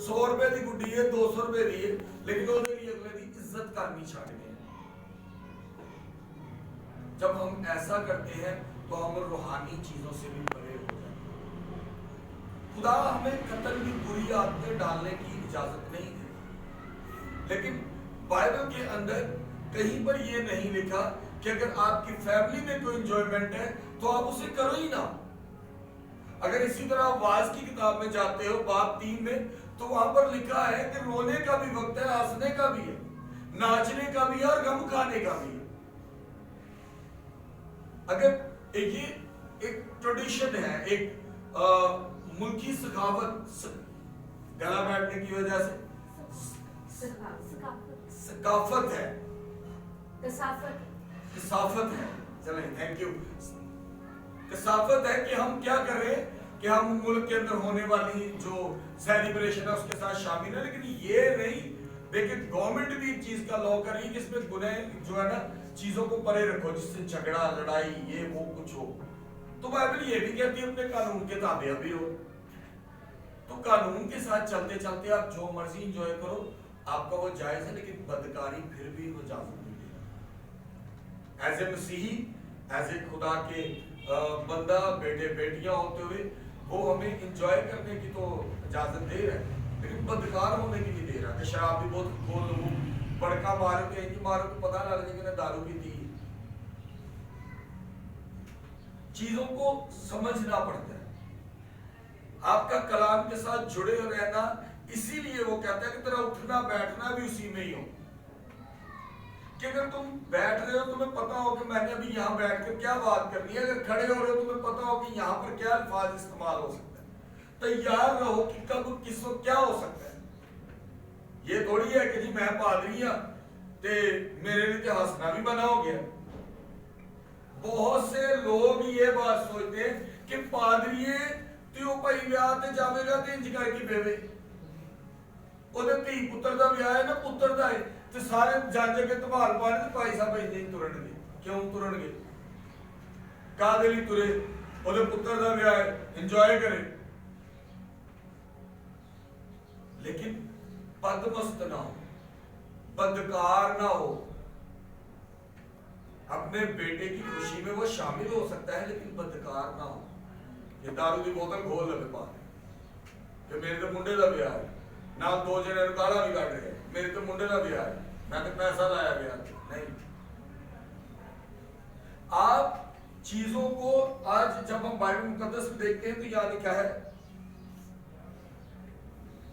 100 روپے کی گڈی ہے 200 روپے دی ہے لیکن وہ اگلے دی عزت کرنی چھاڑ گئے. جب ہم ایسا کرتے ہیں تو ہم روحانی چیزوں سے بھی پرے ہو جاتے ہیں. خدا ہمیں قتل کی بری عادتیں ڈالنے کی اجازت نہیں دے، لیکن بائبل کے اندر کہیں پر یہ نہیں لکھا کہ اگر آپ کی فیملی میں کوئی انجوائمنٹ ہے تو آپ اسے کرو ہی نہ. اگر اسی طرح واعظ کی کتاب میں جاتے ہو باب 3 میں تو وہاں پر لکھا ہے کہ رونے کا بھی وقت ہے، ہنسنے کا بھی ہے، ناچنے کا بھی ہے اور غم کھانے کا بھی ہے. اگر ایک ٹریڈیشن ہے، ایک ملکی ثقافت، گلا بیٹھنے کی وجہ سے ثقافت ہے، کثافت ہے، چلیں تھینک یو، کثافت ہے کہ ہم کیا کر رہے ہیں کہ ہم ملک کے اندر ہونے والی جو سیلیبریشن ہے اس کے ساتھ شامل ہے. لیکن یہ نہیں دیکھیں گورنمنٹ بھی ایک چیز کا لاء کر رہی ہے جس میں گناہ جو ہے نا چیزوں کو پرے رکھو جس سے جھگڑا لڑائی یہ وہ کچھ ہو. تو بائبل یہ بھی کہتی ہے اپنے قانون کے تابع بھی ہو. تو قانون کے ساتھ چلتے چلتے آپ جو مرضی انجوائے کرو، آپ کا وہ جائز ہے، لیکن بدکاری پھر بھی وہ اجازت نہیں دے. ایز اے مسیحی، ایز اے خدا کے بندہ، بیٹے بیٹیاں ہوتے ہوئے وہ ہمیں انجوائے کرنے کی تو اجازت دے رہا ہے لیکن بدکار ہونے کی نہیں دے رہا. کہ شراب بھی بہت کھول لو، بڑکا مارو کہ نہیں مارو تو پتہ نہ لگے کہ نے دارو بھی دی. چیزوں کو سمجھنا پڑتا ہے. آپ کا کلام کے ساتھ جڑے رہنا، اسی لیے وہ کہتا ہے کہ تیرا اٹھنا بیٹھنا بھی اسی میں ہی ہو. کہ اگر تم بیٹھ رہے ہو تمہیں پتا ہو کہ میں نے ابھی یہاں بیٹھ کر کیا بات کرنی ہے، اگر کھڑے ہو رہے ہو تمہیں پتا ہو کہ یہاں پر کیا الفاظ استعمال ہو سکتا ہے. تیار رہو کہ کب کس وقت کیا ہو سکتا ہے. یہ تھوڑی ہے کہ جی میں پادری ہاں تے میرے لیے ہنسنا بھی بنا ہو گیا. بہت سے لوگ یہ بات سوچتے ہیں کہ پادری تیو پائی بیاہ تے جاوے گا تے انج کر کے بیوے او دے تی پتر دا بیاہ ہے نا پتر دا ہے تے سارے جانجے کے تبال پانے تے پائی صاحب انج ترن گے. کیوں ترن گے؟ کا دے لی ترے او دے پتر دا بیاہ ہے انجوائے کرے. لیکن بدمست نہ ہو، بدکار نہ ہو. اپنے بیٹے کی خوشی میں وہ شامل ہو سکتا ہے لیکن بدکار نہ ہو. کہ دارو دی بوتل کھول لے پاس کہ میرے تو منڈے دا بیاہ ہے، نہ دو جنے گالا بھی کٹ رہے میرے تو منڈے دا بیاہ ہے، میں تو پیسہ لایا بیاہ. نہیں، آپ چیزوں کو آج جب ہم بائبل مقدس میں دیکھتے ہیں تو یہاں لکھا ہے